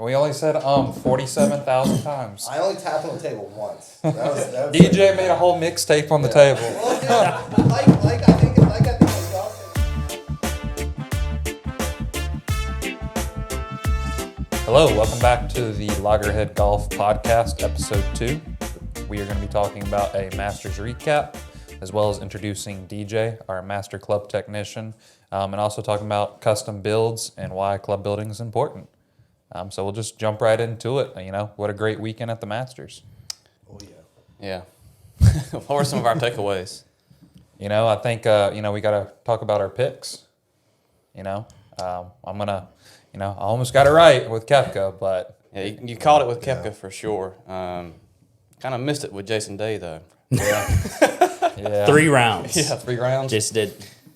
We only said 47,000 times. I only tapped on the table once. That was DJ made a whole mixtape on the table. Well, yeah, like I think it's golf. Hello, welcome back to the Loggerhead Golf Podcast, Episode 2. We are going to be talking about a Masters recap, as well as introducing DJ, our Master Club Technician, and also talking about custom builds and why club building is important. So we'll just jump right into it. You know, what a great weekend at the Masters. Oh, yeah. Yeah. What were some of our takeaways? You know, I think, we got to talk about our picks. You know, I almost got it right with Koepka, but... Yeah, you called it with Koepka for sure. Kind of missed it with Jason Day, though. Yeah. 3 rounds. Yeah, 3 rounds. Just did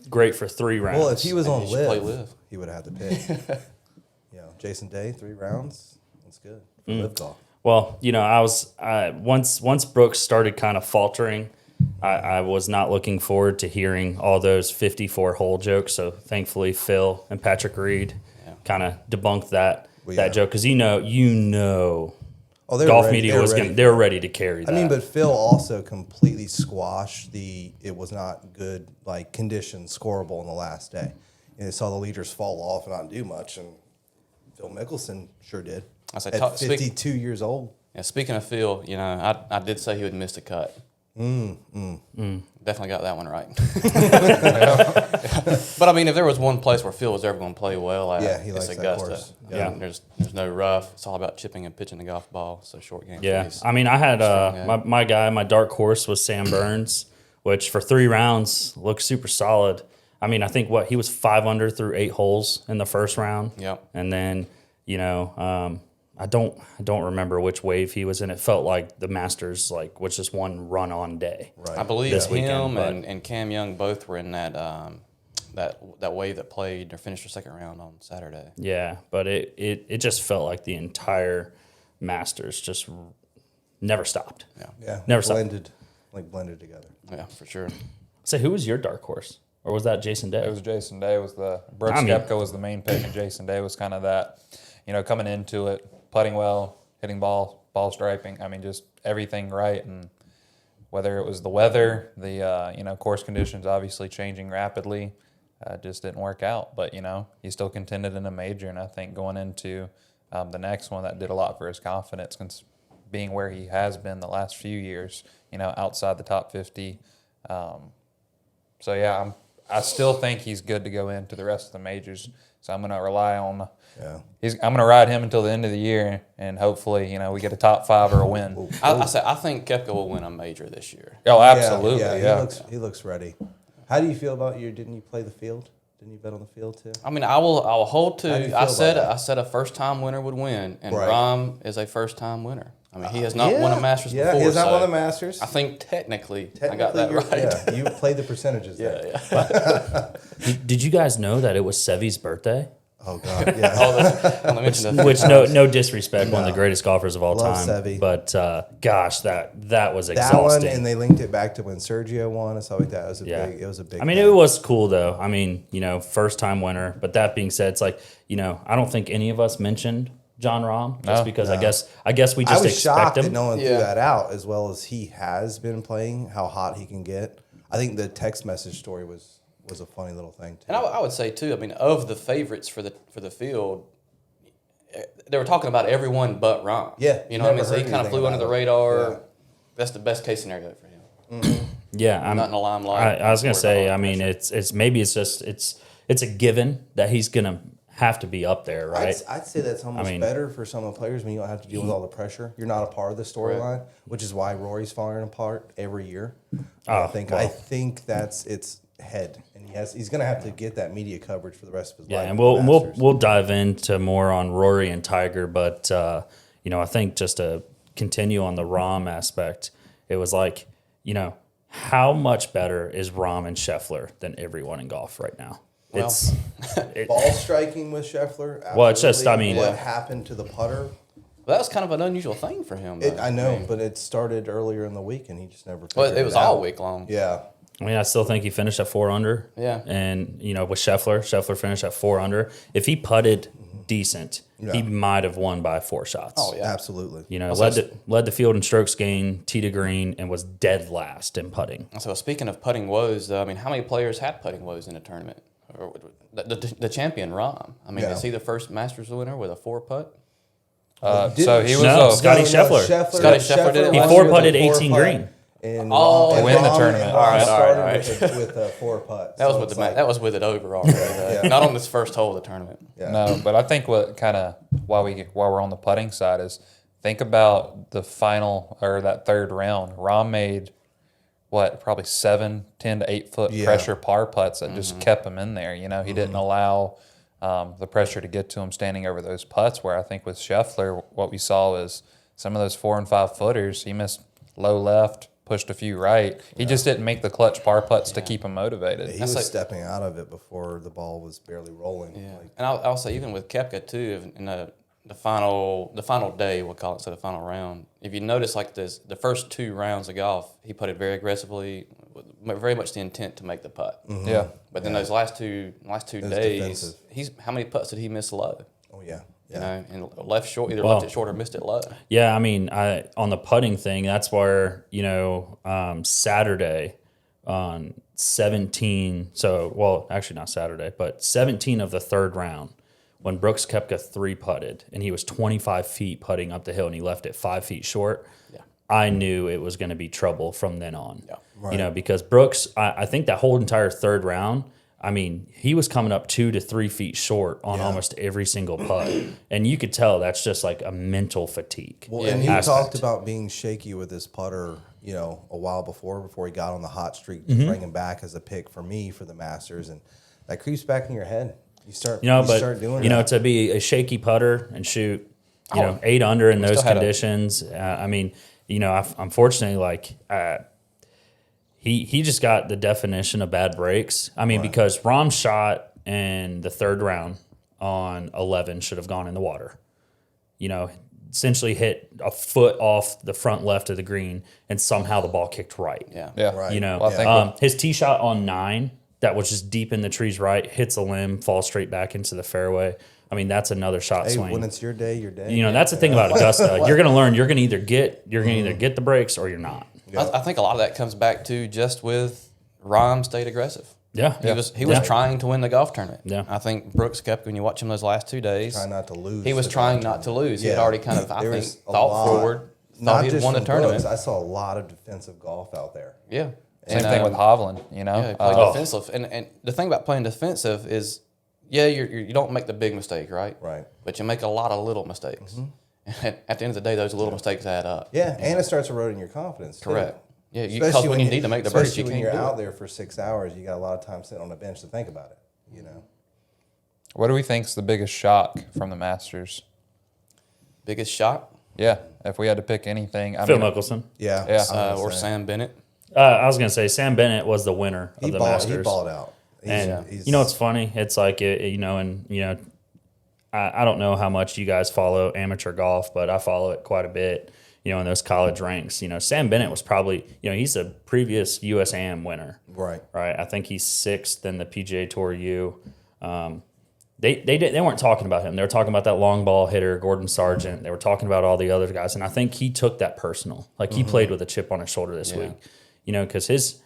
great for 3 rounds. Well, if he was on play live, live. he would have had to pick. Jason Day, 3 rounds. That's good for live golf. Well, you know, I was once Brooks started kind of faltering, I was not looking forward to hearing all those 54-hole jokes. So thankfully, Phil and Patrick Reed kind of debunked that joke because you know. Oh, they golf were ready. media they were ready to carry that. I mean, but Phil also completely squashed it was not good, like, conditions scoreable on the last day. And they saw the leaders fall off and not do much, and Phil Mickelson sure did. I say, at 52 years old. Yeah, speaking of Phil, you know, I did say he would miss a cut. Definitely got that one right. But I mean, if there was one place where Phil was ever going to play well, he it's likes that Augusta. course. Yeah. There's no rough. It's all about chipping and pitching the golf ball. So short game. yeah. Please. I mean, I had my dark horse was Sam Burns, which for 3 rounds looked super solid. I mean, I think he was 5 under through 8 holes in the first round. Yep. And then, I don't remember which wave he was in. It felt like the Masters was just one run-on day. Right. I believe this him weekend, and Cam Young both were in that wave that played or finished their second round on Saturday. Yeah, but it just felt like the entire Masters just never stopped. Yeah. Never stopped. Blended together. Yeah, for sure. So who was your dark horse? Or was that Jason Day? It was Jason Day. Brooks Koepka was the main pick, and Jason Day was kind of that, coming into it, putting well, hitting ball striping. I mean, just everything right. And whether it was the weather, the course conditions obviously changing rapidly, just didn't work out. But he still contended in a major, and I think going into the next one, that did a lot for his confidence, being where he has been the last few years. Outside the top 50. So yeah, I still think he's good to go into the rest of the majors. So I'm going to rely on. I'm going to ride him until the end of the year, and hopefully, we get a top 5 or a win. I think Koepka will win a major this year. Oh, absolutely. Yeah. He looks ready. How do you feel about didn't you play the field? Didn't you bet on the field too? I mean, I will hold How do you to. feel I about said a first time winner would win, and Right. Rahm is a first time winner. I mean, he has not won a Masters before. Yeah, he has not so won a Masters. I think technically I got that right. Yeah, you played the percentages there. Did you guys know that it was Seve's birthday? Oh, God, yeah. Let me mention that. Which no disrespect, one of the greatest golfers of all Love time. Seve. But gosh, that was That exhausting. one, and they linked it back to when Sergio won and stuff like that. It was a big I mean, thing. it was cool though. I mean, first time winner. But that being said, it's like, I don't think any of us mentioned Jon Rahm just because I guess we just I was expect shocked him. that no one threw that out as well as he has been playing, how hot he can get. I think the text message story was a funny little thing too. And I would say too. I mean, of the favorites for the field, they were talking about everyone but Rahm. Yeah, you know what I mean. So he heard kind of anything flew under the about it. radar. Yeah. That's the best case scenario for him. Yeah, Not in the limelight. I was gonna Worried say. about I mean, it's a given that he's gonna have to be up there, right? I'd say that's almost better for some of the players when you don't have to deal with all the pressure. You're not a part of the storyline, which is why Rory's falling apart every year. I think that's its head, and he's going to have to get that media coverage for the rest of his life. Yeah, and we'll dive into more on Rory and Tiger, but I think just to continue on the Rahm aspect, it was like, how much better is Rahm and Scheffler than everyone in golf right now? Well, Ball striking with Scheffler. Well, it's just, absolutely. What happened to the putter? Well, that was kind of an unusual thing for him. I know, but it started earlier in the week, and he just never. Well, it was out. all week long. Yeah. I mean, I still think he finished at 4 under. Yeah. And, with Scheffler finished at 4 under. If he putted decent, he might have won by 4 shots. Oh yeah, Absolutely. You know, led the field in strokes gained, tee to green, and was dead last in putting. So speaking of putting woes, though, I mean, how many players had putting woes in a tournament? Or the champion Rahm. I mean, is he the first Masters winner with a 4-putt? So he was Scotty Scheffler. Scotty Scheffler did it He last 4-putted 18 green. And Oh, win the tournament. All right, all right. With a 4 putt. That was with that was with it over already. Not on this first hole of the tournament. Yeah. No, but I think what kind of while we're on the putting side is think about the final or that third round. Rahm made probably 10 to 8 foot pressure par putts that just kept him in there. You know, he didn't allow the pressure to get to him standing over those putts. Where I think with Scheffler, what we saw is some of those 4 and 5 footers, he missed low left, pushed a few right. He just didn't make the clutch par putts to keep him motivated. He was stepping out of it before the ball was barely rolling. Yeah, and I'll say even with Koepka too, in the final day, we'll call it, so the final round. If you notice, like the first 2 rounds of golf, he putted very aggressively, with very much the intent to make the putt. Yeah, But then those last two days, defensive. how many putts did he miss low? Oh, yeah. You know, and left short, either left it short or missed it low. Yeah, I mean, on the putting thing, that's where, Saturday on 17, actually not Saturday, but 17 of the third round, when Brooks Koepka 3-putted, and he was 25 feet putting up the hill, and he left it 5 feet short, I knew it was going to be trouble from then on. Yeah. Right. Because Brooks, I think that whole entire third round, I mean, he was coming up 2 to 3 feet short on almost every single putt. And you could tell that's just like a mental fatigue. Well, and he talked about being shaky with his putter, a while before he got on the hot streak to bring him back as a pick for me for the Masters. And that creeps back in your head. You start doing that. To be a shaky putter and shoot, 8 under in those conditions. Unfortunately, he just got the definition of bad breaks. I mean, because Rahm's shot in the third round on 11 should have gone in the water. Essentially hit a foot off the front left of the green, and somehow the ball kicked right. Yeah. Right. Well, I think His tee shot on 9, that was just deep in the trees right, hits a limb, falls straight back into the fairway. I mean, that's another shot swing. When it's your day, your day. That's the thing about Augusta. You're going to learn. You're going to either get the breaks or you're not. Yeah. I think a lot of that comes back to just with Rahm stayed aggressive. Yeah, He was trying to win the golf tournament. Yeah. I think Brooks Koepka, when you watch him those last 2 days, Trying not to lose. he was trying not to lose. He had already kind of, There was a thought lot- forward, Not thought he'd just won the from tournament. Brooks, I saw a lot of defensive golf out there. Yeah. same thing with Hovland. Yeah, he played defensive. And the thing about playing defensive is, you don't make the big mistake, right? Right. But you make a lot of little mistakes. And at the end of the day, those little mistakes add up. Yeah, and it starts eroding your confidence. too. Correct. Yeah, because when you need to make the birdies, you when can't you're do out it. there for 6 hours, you got a lot of time sitting on the bench to think about it. What do we think's the biggest shock from the Masters? Biggest shock? Yeah, if we had to pick anything, Phil Mickelson. Yeah. Yeah. Or Sam Bennett. I was going to say Sam Bennett was the winner of the Masters. He balled out. And it's funny. It's like I don't know how much you guys follow amateur golf, but I follow it quite a bit. In those college ranks, Sam Bennett was probably, he's a previous US Am winner. Right. Right. I think he's 6th in the PGA Tour U. They weren't talking about him. They were talking about that long ball hitter, Gordon Sargent. They were talking about all the other guys, and I think he took that personal. Like he played with a chip on his shoulder this week. Because his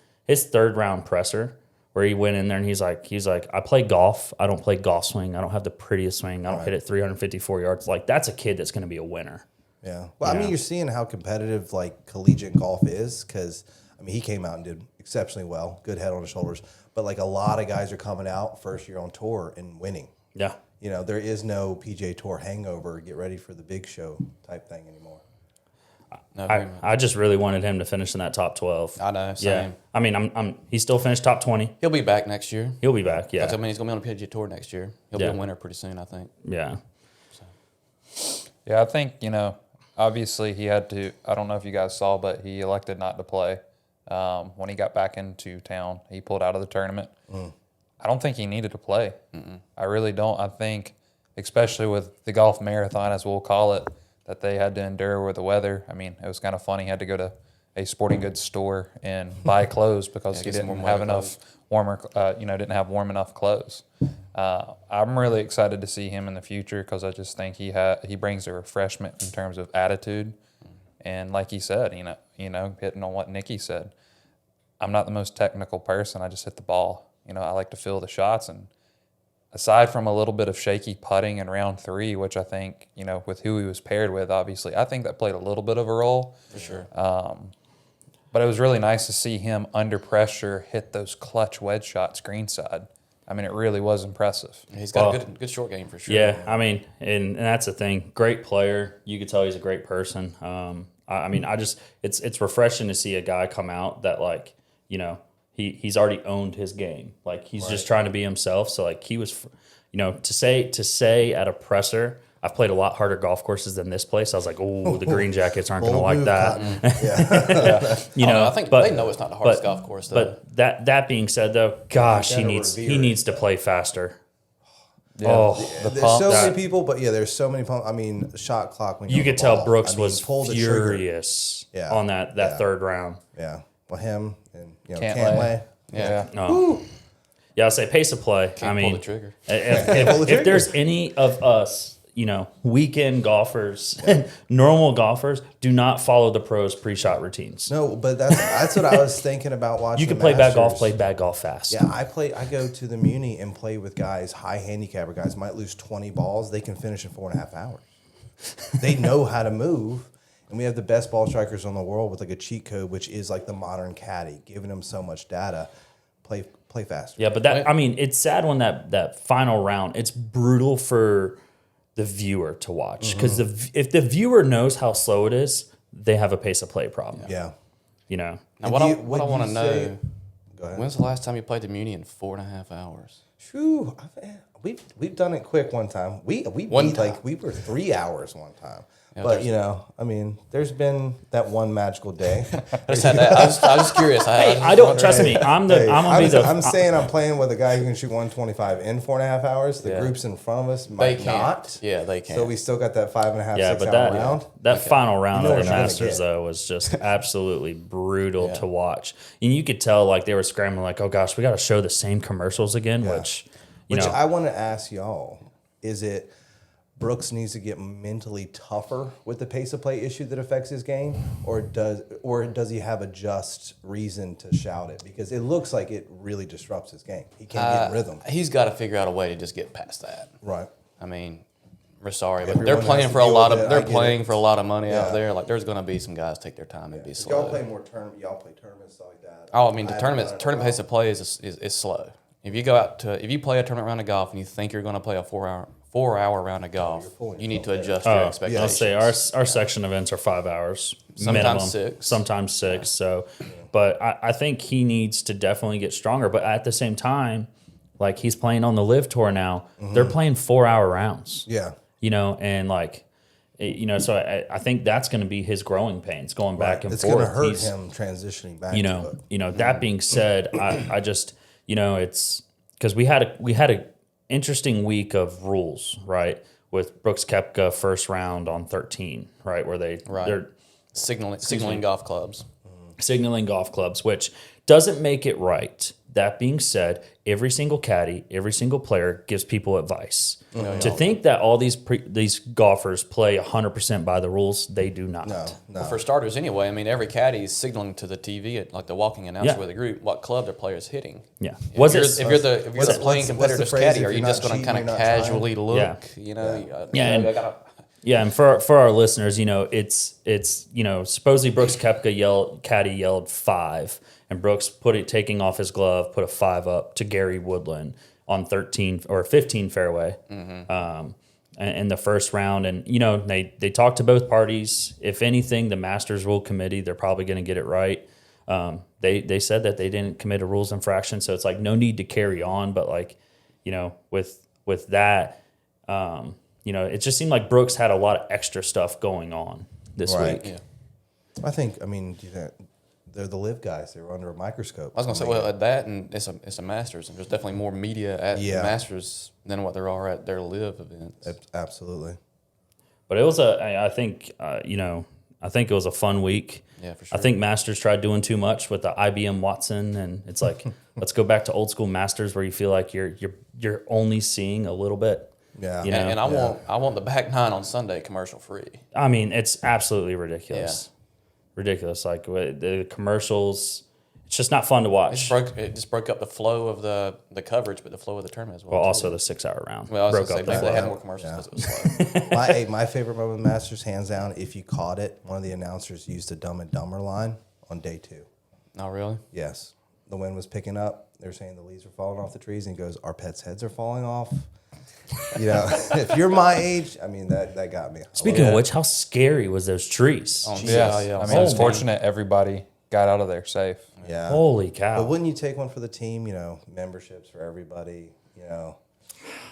third round presser, where he went in there and he's like, I play golf. I don't play golf swing. I don't have the prettiest swing. I don't hit it 354 yards. Like that's a kid that's going to be a winner. Yeah. Well, I mean, you're seeing how competitive collegiate golf is because, he came out and did exceptionally well, good head on his shoulders. But a lot of guys are coming out first year on tour and winning. Yeah. There is no PGA Tour hangover, get ready for the big show type thing anymore. No, I just really wanted him to finish in that top 12. I know, same. Yeah. I mean, he still finished top 20. He'll be back next year. He'll be back, yeah. He's going to be on the PGA Tour next year. He'll be a winner pretty soon, I think. Yeah. Yeah, I think, obviously he had to, I don't know if you guys saw, but he elected not to play. When he got back into town, he pulled out of the tournament. I don't think he needed to play. I really don't. I think, especially with the golf marathon, as we'll call it, that they had to endure with the weather. I mean, it was kind of funny. He had to go to a sporting goods store and buy clothes because he didn't have enough didn't have warm enough clothes. I'm really excited to see him in the future because I just think he brings a refreshment in terms of attitude, and like he said, hitting on what Nikki said, I'm not the most technical person. I just hit the ball. I like to feel the shots, and aside from a little bit of shaky putting in round 3, which I think with who he was paired with, obviously I think that played a little bit of a role For sure. But it was really nice to see him under pressure hit those clutch wedge shots greenside. I mean, it really was impressive. He's got a good short game for sure. Yeah, I mean, and that's the thing. Great player. You could tell he's a great person. It's refreshing to see a guy come out that he's already owned his game. Like he's just trying to be himself. So he was, to say at a presser, I've played a lot harder golf courses than this place. I was like, oh, the green jackets aren't going to like that. I think they know it's not the hardest golf course, though. But that being said, though, gosh, he needs to play faster. Yeah, there's so many people, but there's so many pumps. I mean, shot clock. When you could tell Brooks was pulled the furious on that third round. Yeah, well, him and Cantlay. Cantlay. Oh. Yeah, I'll say pace of play. Pull the trigger. If there's any of us, weekend golfers, normal golfers, do not follow the pros' pre-shot routines. No, but that's what I was thinking about watching. You can play bad golf, play bad golf fast. Yeah, I go to the Muni and play with guys, high handicapper guys, might lose 20 balls. They can finish in 4.5 hours. They know how to move. And we have the best ball strikers in the world with a cheat code, which is the modern caddy, giving them so much data. Play faster. Yeah, but it's sad when that final round, it's brutal for the viewer to watch because if the viewer knows how slow it is, they have a pace of play problem. Yeah. Now, what I want to know, when's the last time you played the Muni in 4.5 hours? Whew, we've done it quick one time. We were 3 hours one time. But there's been that one magical day. I was just curious. I don't trust me. I'm saying I'm playing with a guy who can shoot 125 in 4.5 hours. The groups in front of us might not. Yeah, they can't. So we still got that 5.5, 6 hour round. That final round of the Masters though was just absolutely brutal to watch. And you could tell they were scrambling oh gosh, we got to show the same commercials again. Which I want to ask y'all: is it Brooks needs to get mentally tougher with the pace of play issue that affects his game, or does he have a just reason to shout it? Because it looks like it really disrupts his game. He can't get in rhythm. He's got to figure out a way to just get past that. Right. I mean, we're sorry, but they're playing for a lot of money out there. There's going to be some guys take their time and be slow. Y'all play more tournament. Y'all play tournaments like that. Oh, I mean, the tournament pace of play is slow. If you play a tournament round of golf and you think you're going to play a 4-hour round of golf, you need to adjust your expectations. I'll say our section events are 5 hours, sometimes minimum, 6, sometimes 6. So, but I think he needs to definitely get stronger. But at the same time, he's playing on the Live Tour now, they're playing 4-hour rounds. Yeah, and so I think that's going to be his growing pains going back and forth. It's going to hurt him transitioning back. That being said, I just it's because we had a interesting week of rules, right? With Brooks Koepka first round on 13, right? Where they're signaling golf clubs. Signaling golf clubs, which doesn't make it right. That being said, every single caddy, every single player gives people advice. To think that all these golfers play 100% by the rules, they do not. No. Well, for starters, anyway, I mean, every caddy is signaling to the TV, the walking announcer with the group, what club their player is hitting. Yeah. If you're the playing competitor's caddy, are you just going to kind of casually look? Yeah. And for our listeners, it's supposedly Brooks Koepka caddy yelled 5. And Brooks taking off his glove, put a 5 up to Gary Woodland on 13 or 15 fairway in the first round. And, they talked to both parties. If anything, the Masters Rule Committee, they're probably going to get it right. They said that they didn't commit a rules infraction. So it's no need to carry on. But with that, it just seemed like Brooks had a lot of extra stuff going on this week. Yeah. I think, they're the Live guys. They were under a microscope. I was going to say, at that, and it's a Masters, and there's definitely more media at the Masters than what there are at their Live events. Absolutely. But it was I think it was a fun week. Yeah, for sure. I think Masters tried doing too much with the IBM Watson, and it's like let's go back to old school Masters where you feel like you're only seeing a little bit. Yeah. You know? And I want the back nine on Sunday commercial free. I mean, it's absolutely ridiculous. Ridiculous. Like the commercials, it's just not fun to watch. It just broke up the flow of the coverage, but the flow of the tournament as well. Well, too. also the 6-hour round Well, I was broke gonna up say, the they had flow. more commercials because it was slow. My favorite moment of the Masters, hands down, if you caught it, one of the announcers used a Dumb and Dumber line on day 2. Not really. Yes. The wind was picking up. They were saying the leaves were falling off the trees, and he goes, "Our pets' heads are falling off." You know, if you're my age, I mean, that got me. Speaking of which, how scary was those trees? Yeah, yeah. I mean, it's fortunate everybody got out of there safe. Yeah. Holy cow. But wouldn't you take one for the team? You know, memberships for everybody. You know,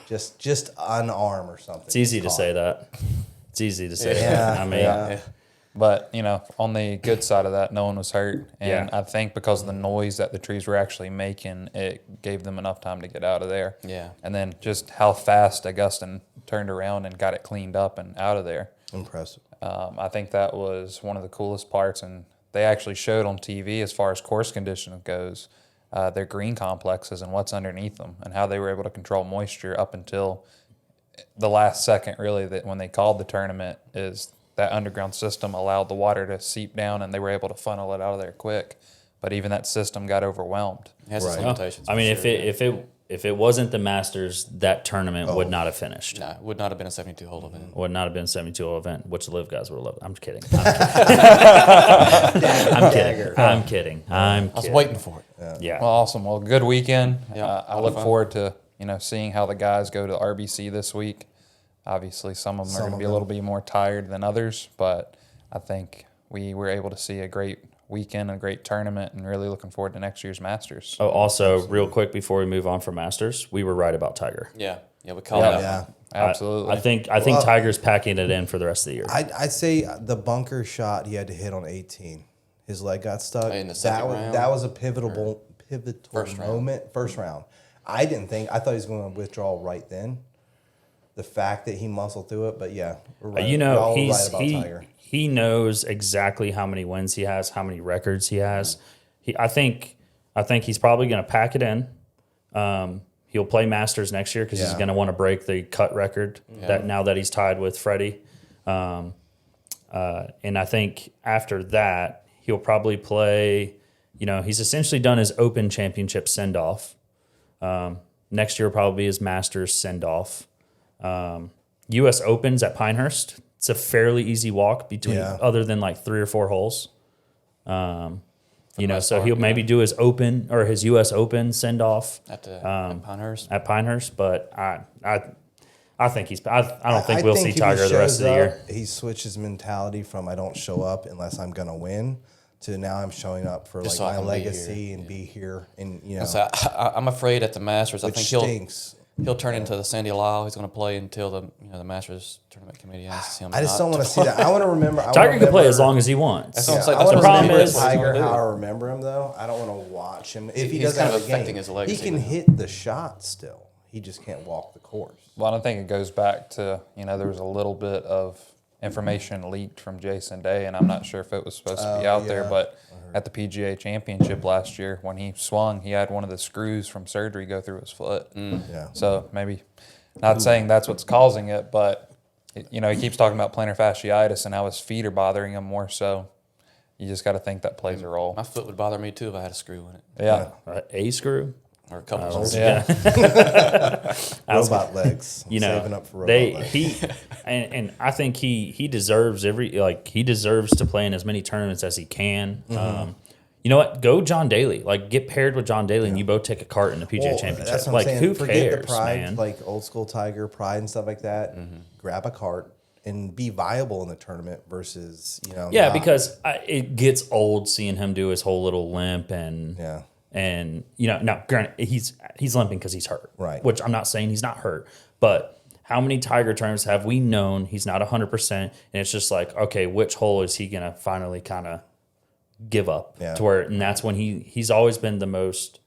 just unarm or something. It's easy to say that. It's easy to say Yeah. that. I mean, Yeah. But, you know, on the good side of that, no one was hurt. And Yeah. I think because of the noise that the trees were actually making, it gave them enough time to get out of there. Yeah. And then just how fast Augustin turned around and got it cleaned up and out of there. Impressive. I think that was one of the coolest parts. And they actually showed on TV, as far as course condition goes, their green complexes and what's underneath them and how they were able to control moisture up until the last second, really, that when they called the tournament, is that underground system allowed the water to seep down and they were able to funnel it out of there quick. But even that system got overwhelmed. It has its Right. limitations. I mean, for if it wasn't the Masters, that tournament would not have finished. no, it would not have been a 72 hole event. Would not have been a 72-hole event, which the Live guys would have loved. I'm kidding. I'm kidding. I was waiting for it. Yeah. Well, awesome. Well, good weekend. Yeah, I look forward to, you know, seeing how the guys go to the RBC this week. Obviously, some of them are going to be a little bit more tired than others, but I think we were able to see a great weekend, a great tournament, and really looking forward to next year's Masters. Oh, also, real quick before we move on from Masters, we were right about Tiger. Yeah. Yeah, we called it. Yeah. Absolutely. I think Tiger's packing it in for the rest of the year. I'd say the bunker shot he had to hit on 18. His leg got stuck. In the second round? That was a pivotal First round. moment. First round. I thought he was going to withdraw right then. The fact that he muscled through it, but yeah, we're right. You We're know, all right about Tiger. he knows exactly how many wins he has, how many records he has. I think he's probably going to pack it in. He'll play Masters next year because he's going to want to break the cut record that now that he's tied with Freddie. And I think after that he'll probably play. You know, he's essentially done his Open Championship send off. Next year will probably be his Masters send off. U.S. Opens at Pinehurst. It's a fairly easy walk between, other than like 3 or 4 holes. You know, so he'll maybe do his Open or his U.S. Open send off At Pinehurst. at Pinehurst. But I think he's. I don't think we'll see if he Tiger the rest of the shows year. up, he switched his mentality from I don't show up unless I'm gonna win to now I'm showing up for Just like so I my can be legacy here. and be here and you know So I'm afraid at the Masters, I which think stinks. he'll turn into the Sandy Lyle. He's going to play until the Masters tournament committee asks him. I just not don't want to see that. I want to remember. Tiger can play as long as he wants. That's what I'm saying. I That's want what to I'm remember saying. problem is- Tiger That's what how I'm I gonna do. remember him though. I don't want to watch him if he He's doesn't kind have of a game. affecting his legacy He can now. hit the shot still. He just can't walk the course. Well, I think it goes back to, you know, there was a little bit of information leaked from Jason Day, and I'm not sure if it was supposed to be out there, but at the PGA Championship last year, when he swung, he had one of the screws from surgery go through his foot. Yeah. So maybe, not saying that's what's causing it, but, you know, he keeps talking about plantar fasciitis and how his feet are bothering him more so. You just got to think that plays a role. My foot would bother me too if I had a screw in it Yeah. A screw. or a couple. of Yeah. Robot legs. I'm You know, saving up for robot legs. and I think he deserves he deserves to play in as many tournaments as he can. You know what? Go John Daly. Like get paired with John Daly, and you both take a cart in the PGA Well, Championship. that's what I'm Like saying. who Forget cares, the pride, man? like old school Tiger pride and stuff like that. Grab a cart and be viable in the tournament versus Yeah, not. because it gets old seeing him do his whole little limp and Yeah. and now granted he's limping because he's hurt, Right. Which I'm not saying he's not hurt, but how many Tiger tournaments have we known he's not 100%, and it's just like, okay, which hole is he gonna finally kind of give up Yeah. to where, and that's when he's always been the most,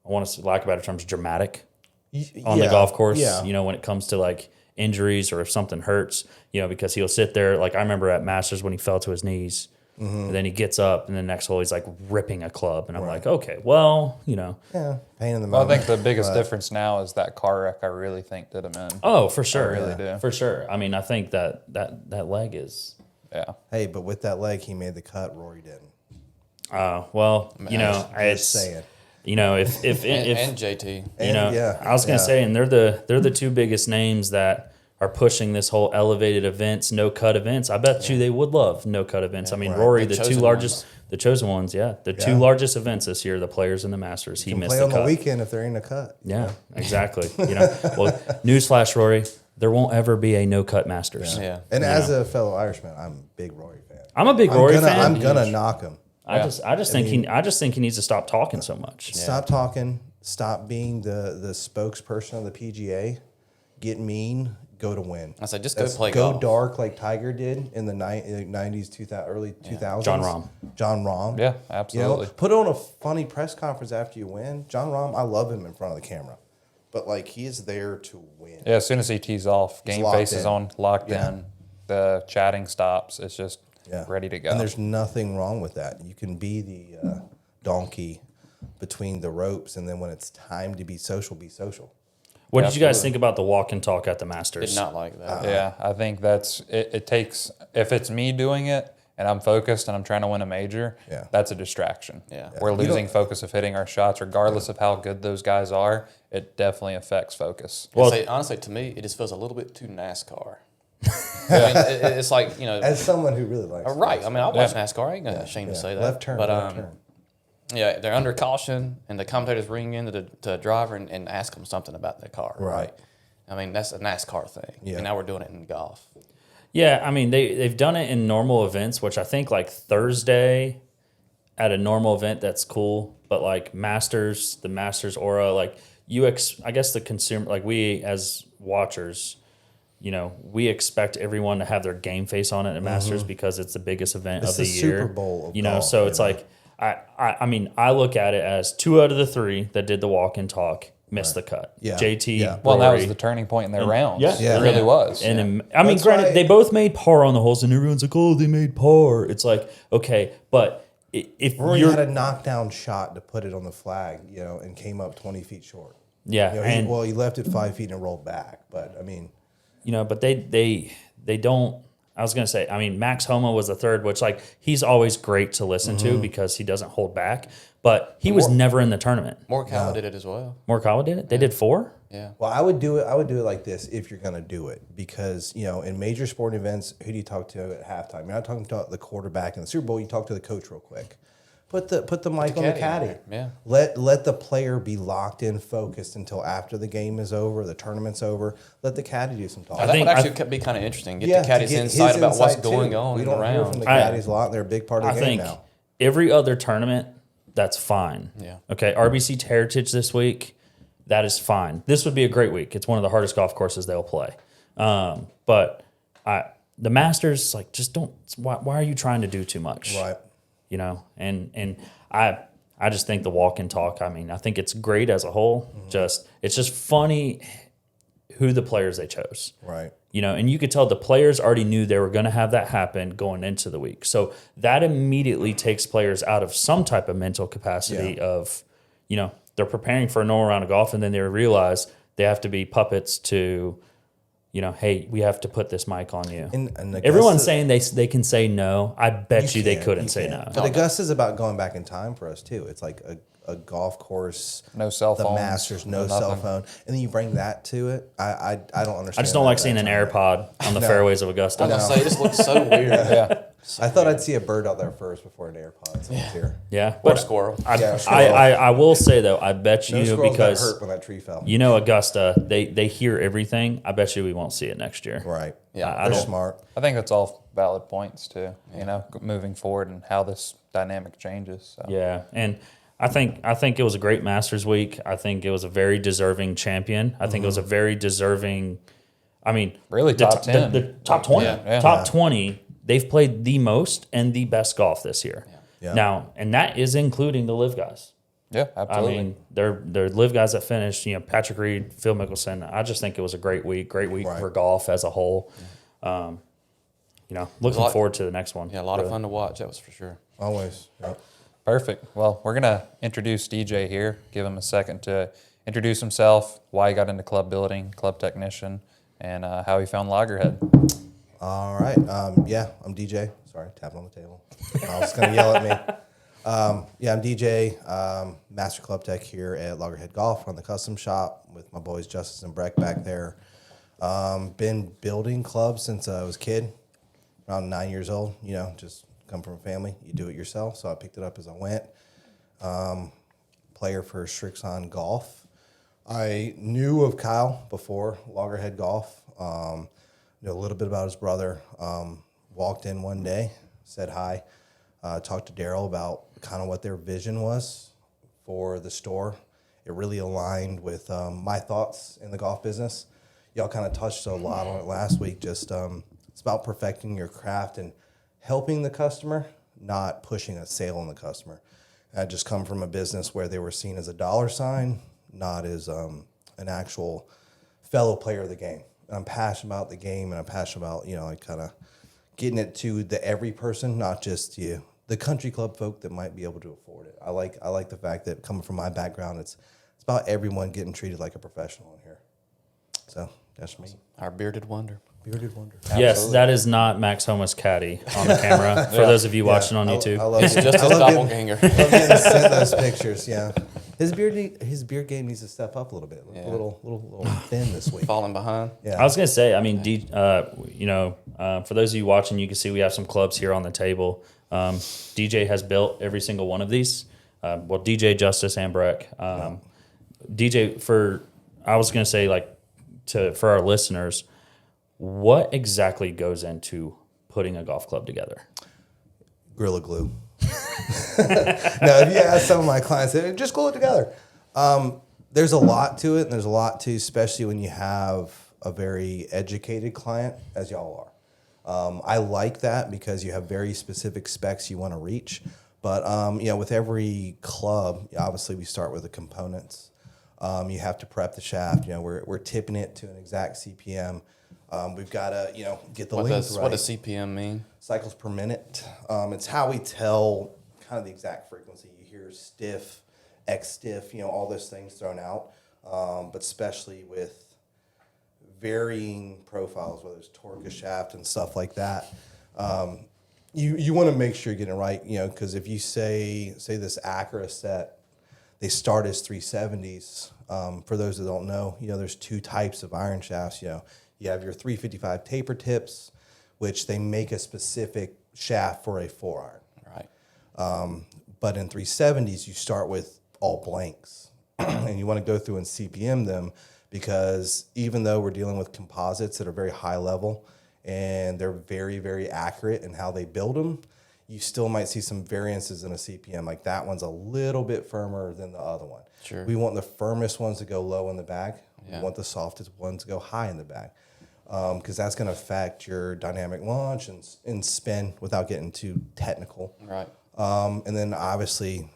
I want to lack of better terms, dramatic on the golf course. Yeah. When it comes to like injuries or if something hurts, because he'll sit there. Like I remember at Masters when he fell to his knees, And then he gets up, and the next hole he's like ripping a club, and I'm like, okay, well, Yeah, pain in the Well, I moment. think the biggest difference now is that car wreck. I really think did him in. oh, for sure, really do. for sure. I mean, I think that leg is, Yeah. Hey, but with that leg, he made the cut. Rory didn't. well, you know, Just it's saying. you know, if and JT. you know, yeah, I was gonna say, and they're the two biggest names that are pushing this whole elevated events, no cut events. I bet you they would love no cut events. I mean, Rory, the two chosen largest, the chosen ones, the two largest events this year, the Players and the Masters. He missed Play the on cut. the weekend if there ain't a cut. Yeah, exactly. You know, well, newsflash, Rory, there won't ever be a no cut Masters. Yeah. And as a fellow Irishman, I'm a big Rory fan. I'm a big Rory fan. I'm gonna knock him. I just think he needs to stop talking so much. Stop talking. Stop being the spokesperson of the PGA. Get mean. Go to win. I said, just go play golf. Go dark like Tiger did in the 90s, 2000, early 2000s. Jon Rahm. Jon Rahm. Yeah, absolutely. Put on a funny press conference after you win. Jon Rahm, I love him in front of the camera. But, like, he is there to win. Yeah, as soon as he tees off, game locked face is in. on, locked in. The chatting stops. It's just ready to go. And there's nothing wrong with that. You can be the donkey between the ropes, and then when it's time to be social, be social. What did you guys think about the walk and talk at the Masters? Did not like that. Yeah, I think that's it. It takes, if it's me doing it and I'm focused and I'm trying to win a major, that's a distraction. Yeah. We're losing focus of hitting our shots, regardless of how good those guys are. It definitely affects focus. Well, honestly, to me, it just feels a little bit too NASCAR. I mean, it's like, you know, As someone who really likes right. I mean, I watch Yeah. NASCAR. I ain't ashamed to say that. Left turn, but left turn. yeah, they're under caution, and the commentators ring in to the driver and ask them something about their car. Right. I mean, that's a NASCAR thing. Yeah. And now we're doing it in golf. Yeah, I mean they've done it in normal events, which I think like Thursday at a normal event that's cool, but like the Masters aura, like I guess the consumer, like we as watchers, you know, we expect everyone to have their game face on it at Masters because it's the biggest event It's of the the year. Super Bowl of you know, golf, so you it's know? like I mean I look at it as 2 out of the 3 that did the walk and talk missed the cut. Yeah. JT, Yeah. Well, that was Rory. the turning point in their rounds. Yeah. It really was. And I mean, That's granted, why- they both made par on the holes, and everyone's like, "Oh, they made par." It's like, okay, but if Rory you're, had a knockdown shot to put it on the flag, you know, and came up 20 feet short. yeah, You know, and he left it 5 feet and rolled back. But, I mean, you know, but they don't. I was gonna say, I mean, Max Homa was the third, which like he's always great to listen to because he doesn't hold back, but he was never in the tournament. Morikawa did it as well. Morikawa did it. They did 4. Yeah. well, I would do it like this if you're going to do it. Because, you know, in major sporting events, who do you talk to at halftime? You're not talking to the quarterback in the Super Bowl. You talk to the coach real quick. Put the mic on the caddy caddy. in there, Let the player be locked in, focused until after the game is over, the tournament's over. Let the caddy do some talking. That think- would actually be kind of interesting. Get the to caddy's get his insight about what's insight, going too. on We in the don't hear from round. the caddies a lot. They're a big part of I the game think now. every other tournament, that's fine. Yeah. Okay, RBC Heritage this week, that is fine. This would be a great week. It's one of the hardest golf courses they'll play. But the Masters, like, just don't. Why are you trying to do too much? Right. You know, and I just think the walk and talk. I mean, I think it's great as a whole. It's just funny who the players they chose. Right. You know, and you could tell the players already knew they were going to have that happen going into the week. So that immediately takes players out of some type of mental capacity of, you know, they're preparing for a normal round of golf and then they realize they have to be puppets to, you know, hey, we have to put this mic on you. And Everyone's Augusta- saying they can say no. I bet you they can, couldn't you say can. no. But Augusta's about going back in time for us too. It's like a golf course, No cell the phones, Masters, no nothing. cell phone, and then you bring that to it. I don't understand. I just don't like that seeing an tournament. AirPod on the fairways of Augusta. I was gonna say, it just looks so weird. Yeah. I thought I'd see a bird out there first before an AirPod. So here. Yeah, Or a but squirrel. I will say though, I bet No you squirrels because got hurt when that tree fell. you know Augusta, they hear everything. I bet you we won't see it next year. Right. Yeah, They're don't- smart. I think that's all valid points too, you know, moving forward and how this dynamic changes. So. Yeah, and I think it was a great Masters week. I think it was a very deserving champion. I think it was a very deserving. I mean, Really the top 10. the top 20, Yeah. top 20. They've played the most and the best golf this year. Yeah. Now, and that is including the live guys. Yeah, absolutely. I mean, they're live guys that finished. You know, Patrick Reed, Phil Mickelson. I just think it was a great week Right. for golf as a whole. looking forward to the next one. Yeah, a lot of fun to watch. That was for sure. Always. Yep. Perfect. Well, we're going to introduce DJ here, give him a second to introduce himself, why he got into club building, club technician, and how he found Loggerhead. All right. Yeah, I'm DJ. Sorry, tapping on the table. I was going to yell at me. Yeah, I'm DJ, Master Club Tech here at Loggerhead Golf. Run the custom shop with my boys Justice and Breck back there. Been building clubs since I was a kid, around 9 years old. Just come from a family. You do it yourself, so I picked it up as I went. Player for Strixon Golf. I knew of Kyle before Loggerhead Golf. Knew a little bit about his brother. Walked in one day, said hi, talked to Daryl about kind of what their vision was for the store. It really aligned with my thoughts in the golf business. Y'all kind of touched a lot on it last week. Just it's about perfecting your craft and helping the customer, not pushing a sale on the customer. I just come from a business where they were seen as a dollar sign, not as an actual fellow player of the game. And I'm passionate about the game, and I'm passionate about, like kind of getting it to the every person, not just the country club folk that might be able to afford it. I like the fact that coming from my background, it's about everyone getting treated like a professional in here. So that's me. Our bearded wonder. Bearded wonder. Yes, that is not Max Homa's caddy on the camera. For those of you watching on YouTube, I love It's it. just I his love doppelganger. getting sent those pictures. Yeah, his beard game needs to step up a little bit. A little thin this week. Falling behind. Yeah, I was gonna say, I mean, for those of you watching, you can see we have some clubs here on the table. DJ has built every single one of these. DJ, Justice, and Breck. DJ, I was gonna say, for our listeners, what exactly goes into putting a golf club together? Gorilla Glue. No, if you ask some of my clients, they just glue it together. There's a lot to it, and there's a lot to, especially when you have a very educated client, as y'all are. I like that because you have very specific specs you want to reach. But with every club, obviously we start with the components. You have to prep the shaft. We're tipping it to an exact CPM. We've got to get the length right. What does CPM mean? Cycles per minute. It's how we tell kind of the exact frequency. You hear stiff, X stiff, all those things thrown out. But especially with varying profiles, whether it's torque a shaft and stuff like that, you want to make sure you're getting it right. Because if you say this Acura set, they start as 370s. For those that don't know, there's two types of iron shafts. You have your 355 taper tips, which they make a specific shaft for a 4-iron. Right. But in 370s, you start with all blanks. And you want to go through and CPM them because even though we're dealing with composites that are very high level and they're very, very accurate in how they build them, you still might see some variances in a CPM. Like that one's a little bit firmer than the other one. Sure. We want the firmest ones to go low in the bag. Yeah. We want the softest ones to go high in the bag. Because that's going to affect your dynamic launch and spin without getting too technical. Right. And then obviously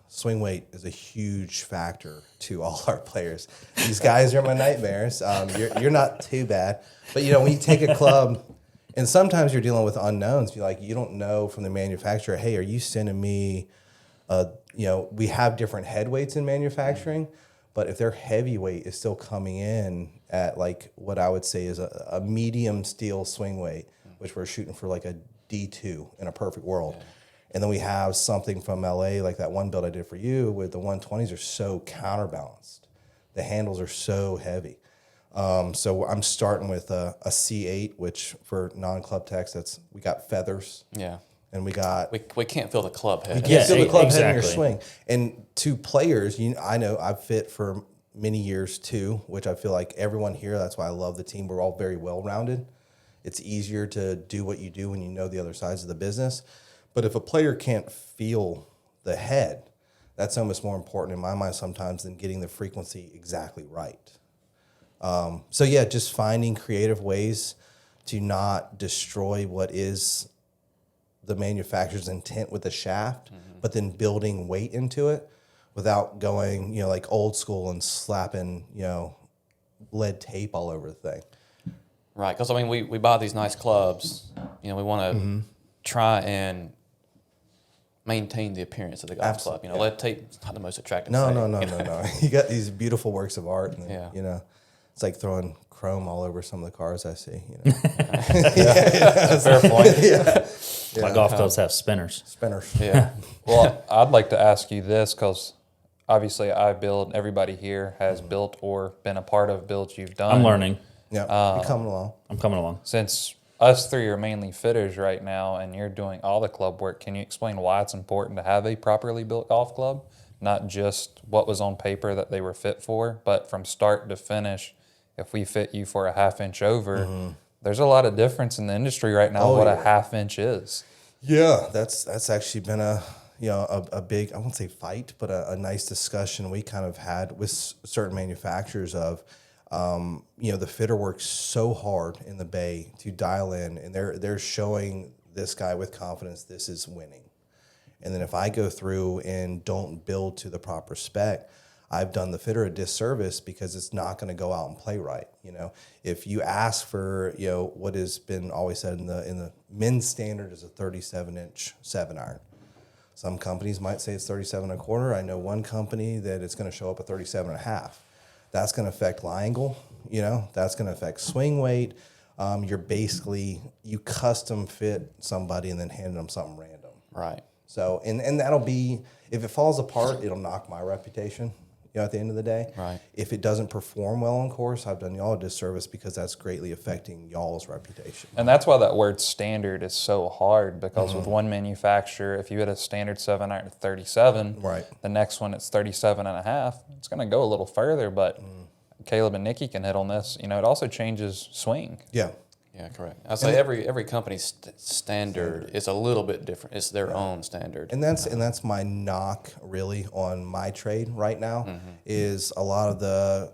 swing weight is a huge factor to all our players. These guys are my nightmares. You're not too bad. But, when you take a club, and sometimes you're dealing with unknowns. You don't know from the manufacturer, hey, are you sending me, we have different head weights in manufacturing, but if their heavyweight is still coming in at what I would say is a medium steel swing weight, which we're shooting for a D2 in a perfect world. Yeah. And then we have something from LA, like that one build I did for you, where the 120s are so counterbalanced. The handles are so heavy. So I'm starting with a C8, which for non-club techs, we got feathers. Yeah. And we got... We can't feel the club head. You can't feel the club head in your exactly. swing. And to players, I know I've fit for many years too, which I feel like everyone here, that's why I love the team. We're all very well-rounded. It's easier to do what you do when you know the other sides of the business. But if a player can't feel the head, that's almost more important in my mind sometimes than getting the frequency exactly right. Just finding creative ways to not destroy what is the manufacturer's intent with the shaft, but then building weight into it without going, old school and slapping, lead tape all over the thing. Right, because I mean, we buy these nice clubs. You know, we want to try and maintain the appearance of the golf club. You know, lead tape's not the most attractive. No, thing, no. You got these beautiful works of art, and Yeah. you know, it's like throwing chrome all over some of the cars I see. You know, Fair point. My golf clubs have spinners. spinners. Yeah, Well, I'd like to ask you this because obviously I build. Everybody here has built or been a part of builds you've done. I'm learning. Yeah, you're coming along. I'm coming along. Since us three are mainly fitters right now, and you're doing all the club work, can you explain why it's important to have a properly built golf club? Not just what was on paper that they were fit for, but from start to finish. If we fit you for a half-inch over, there's a lot of difference in the industry right now what a half-inch is. Yeah, that's actually been a big, I won't say fight, but a nice discussion we kind of had with certain manufacturers of, the fitter works so hard in the bay to dial in, and they're showing this guy with confidence this is winning. And then if I go through and don't build to the proper spec, I've done the fitter a disservice because it's not going to go out and play right. You know, if you ask for, what has been always said in the men's standard is a 37-inch 7-iron. Some companies might say it's 37 and a quarter. I know one company that it's going to show up at 37 and a half. That's going to affect lie angle. That's going to affect swing weight. You custom fit somebody and then hand them something random. right. So, and that'll be, if it falls apart, it'll knock my reputation, at the end of the day. Right. If it doesn't perform well on course, I've done y'all a disservice because that's greatly affecting y'all's reputation. And that's why that word standard is so hard, because with one manufacturer, if you hit a standard 7-iron at 37, Right. the next one it's 37 and a half, it's going to go a little further, but Caleb and Nikki can hit on this. It also changes swing. Yeah. Yeah, correct. I say every company's standard is a little bit different. It's their own standard. And that's my knock really on my trade right now is a lot of the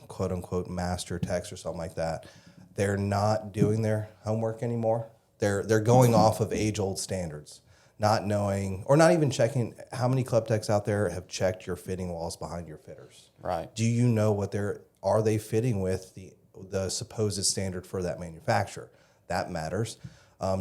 quote unquote master techs or something like that. They're not doing their homework anymore. They're going off of age old standards, not knowing or not even checking how many club techs out there have checked your fitting walls behind your fitters. Right. Do you know what are they fitting with the supposed standard for that manufacturer? That matters.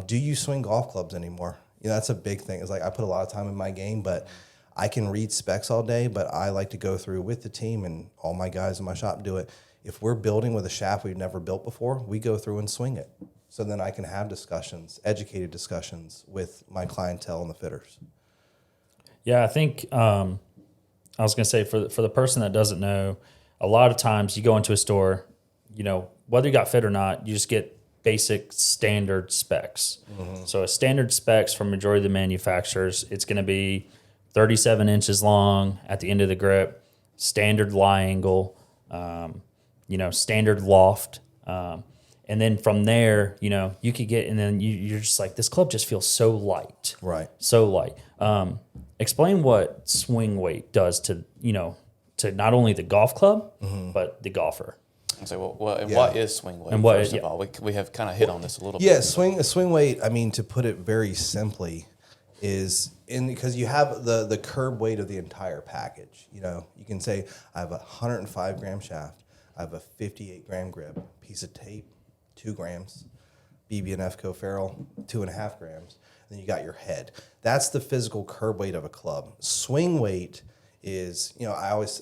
Do you swing golf clubs anymore? That's a big thing. It's like I put a lot of time in my game, but I can read specs all day, but I like to go through with the team and all my guys in my shop do it. If we're building with a shaft we've never built before, we go through and swing it. So then I can have discussions, educated discussions with my clientele and the fitters. Yeah, I think I was going to say for the person that doesn't know, a lot of times you go into a store, whether you got fit or not, you just get basic standard specs. So a standard specs from majority of the manufacturers, it's going to be 37 inches long at the end of the grip, standard lie angle, standard loft. And then from there, you could get, and then you're just like, this club just feels so light. Right. So light. Explain what swing weight does to not only the golf club, but the golfer. And say, what is swing weight? And what first is- of all, we have kind of hit on this a little bit. Yeah, swing weight, I mean, to put it very simply, is because you have the curb weight of the entire package. You can say, I have a 105 gram shaft, I have a 58 gram grip, piece of tape, 2 grams, BB&F co-ferrule, 2.5 grams, then you got your head. That's the physical curb weight of a club. Swing weight is, I always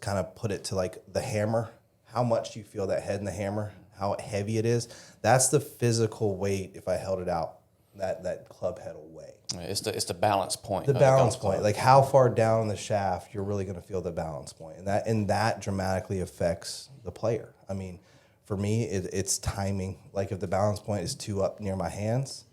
kind of put it to like the hammer. How much do you feel that head in the hammer? How heavy it is? That's the physical weight. If I held it out, that club head will weigh. It's the balance point. The of balance golf club. point, like how far down in the shaft you're really going to feel the balance point, and that dramatically affects the player. I mean, for me, it's timing. Like if the balance point is too up near my hands,